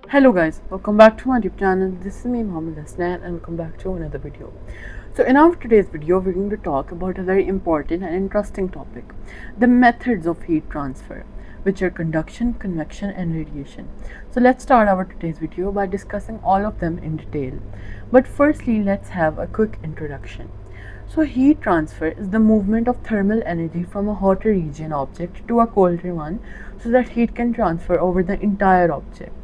Hello guys, welcome back to my YouTube channel. This is me Mohammed Hasnan and welcome back to another video. So in our today's video we're going to talk about a very important and interesting topic, the methods of heat transfer, which are conduction, convection and radiation. So let's start our today's video by discussing all of them in detail. But firstly, let's have a quick introduction. So heat transfer is the movement of thermal energy from a hotter region object to a colder one so that heat can transfer over the entire object.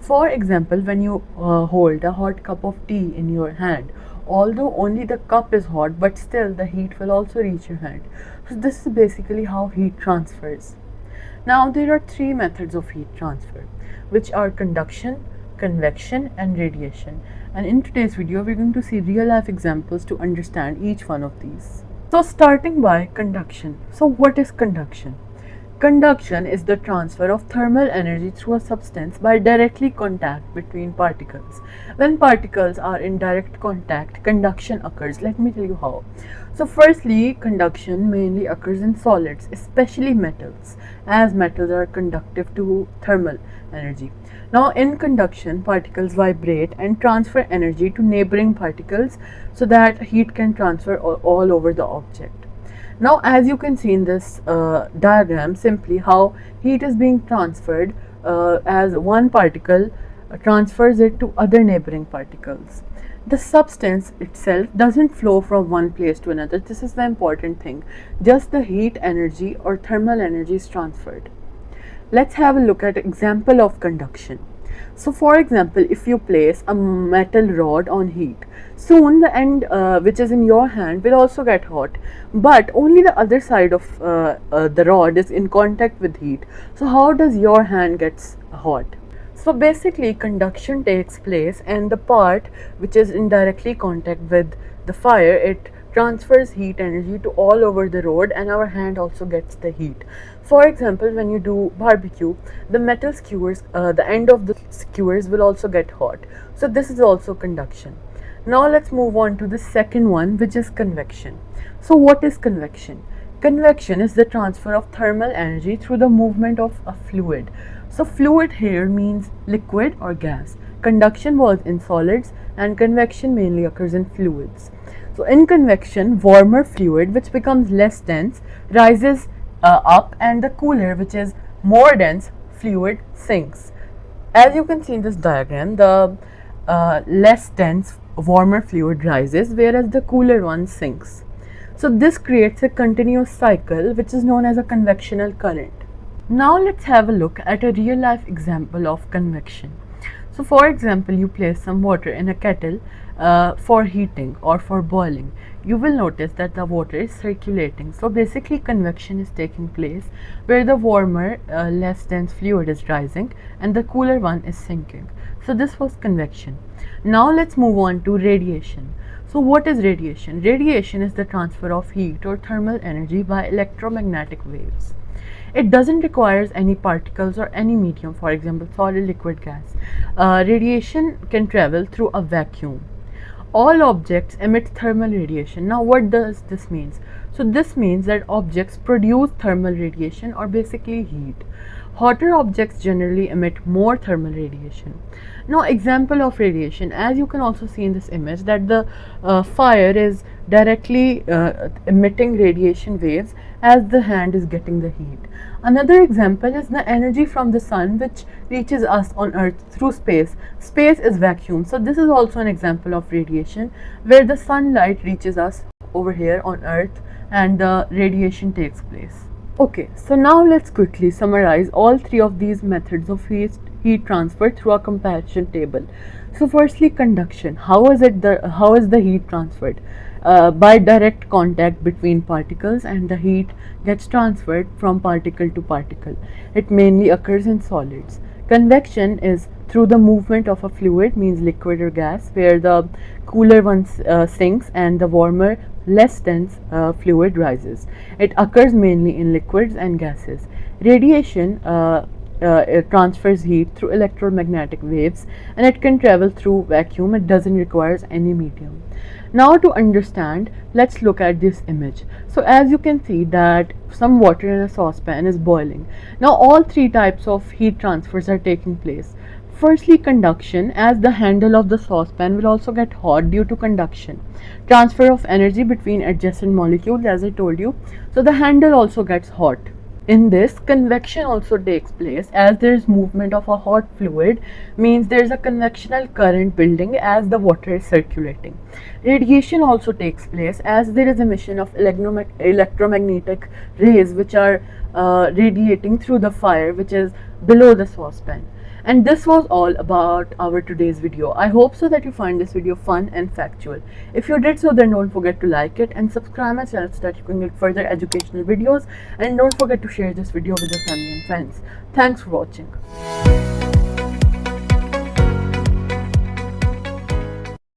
For example, when you hold a hot cup of tea in your hand, although only the cup is hot, but still the heat will also reach your hand. So, this is basically how heat transfers. Now, there are three methods of heat transfer, which are conduction, convection, and radiation. And in today's video, we're going to see real life examples to understand each one of these. So, starting by conduction. So, what is conduction? Conduction is the transfer of thermal energy through a substance by directly contact between particles. When particles are in direct contact, conduction occurs. Let me tell you how. So, firstly, conduction mainly occurs in solids, especially metals, as metals are conductive to thermal energy. Now, in conduction, particles vibrate and transfer energy to neighboring particles so that heat can transfer all over the object. Now, as you can see in this diagram, simply how heat is being transferred as one particle transfers it to other neighboring particles. The substance itself doesn't flow from one place to another. This is the important thing. Just the heat energy or thermal energy is transferred. Let's have a look at example of conduction. So for example, if you place a metal rod on heat, soon the end which is in your hand will also get hot, but only the other side of the rod is in contact with heat. So how does your hand gets hot? So basically conduction takes place and the part which is in directly contact with the fire, it transfers heat energy to all over the road and our hand also gets the heat. For example, when you do barbecue, the metal skewers, the end of the skewers will also get hot. So this is also conduction. Now let's move on to the second one, which is convection. So what is convection? Convection is the transfer of thermal energy through the movement of a fluid. So fluid here means liquid or gas. Conduction was in solids and convection mainly occurs in fluids. So in convection, warmer fluid which becomes less dense rises up and the cooler which is more dense fluid sinks. As you can see in this diagram, the less dense warmer fluid rises whereas the cooler one sinks. So this creates a continuous cycle which is known as a convectional current. Now let's have a look at a real life example of convection. So for example, you place some water in a kettle for heating or for boiling. You will notice that the water is circulating. So basically convection is taking place where the warmer, less dense fluid is rising and the cooler one is sinking. So this was convection. Now let's move on to radiation. So what is radiation? Radiation is the transfer of heat or thermal energy by electromagnetic waves. It doesn't require any particles or any medium, for example, solid, liquid, gas. Radiation can travel through a vacuum. All objects emit thermal radiation. Now, what does this mean? So, this means that objects produce thermal radiation or basically heat. Hotter objects generally emit more thermal radiation. Now, example of radiation, as you can also see in this image, that the fire is directly emitting radiation waves as the hand is getting the heat. Another example is the energy from the sun which reaches us on earth through space. Space is vacuum. So this is also an example of radiation where the sunlight reaches us over here on earth and the radiation takes place. Okay, so now let's quickly summarize all three of these methods of heat transfer through a comparison table. So firstly, conduction. How is the heat transferred? By direct contact between particles and the heat gets transferred from particle to particle. It mainly occurs in solids. Convection is through the movement of a fluid, means liquid or gas, where the cooler one sinks and the warmer, less dense fluid rises. It occurs mainly in liquids and gases. Radiation it transfers heat through electromagnetic waves and it can travel through vacuum. It doesn't require any medium. Now to understand, let's look at this image. So as you can see that some water in a saucepan is boiling. Now all three types of heat transfers are taking place. Firstly, conduction, as the handle of the saucepan will also get hot due to conduction. Transfer of energy between adjacent molecules, as I told you. So the handle also gets hot. In this, convection also takes place, as there is movement of a hot fluid, means there is a convectional current building as the water is circulating. Radiation also takes place, as there is emission of electromagnetic rays which are radiating through the fire which is below the saucepan. And this was all about our today's video. I hope so that you find this video fun and factual. If you did so, then don't forget to like it and subscribe my channel so that you can get further educational videos, and don't forget to share this video with your family and friends. Thanks for watching.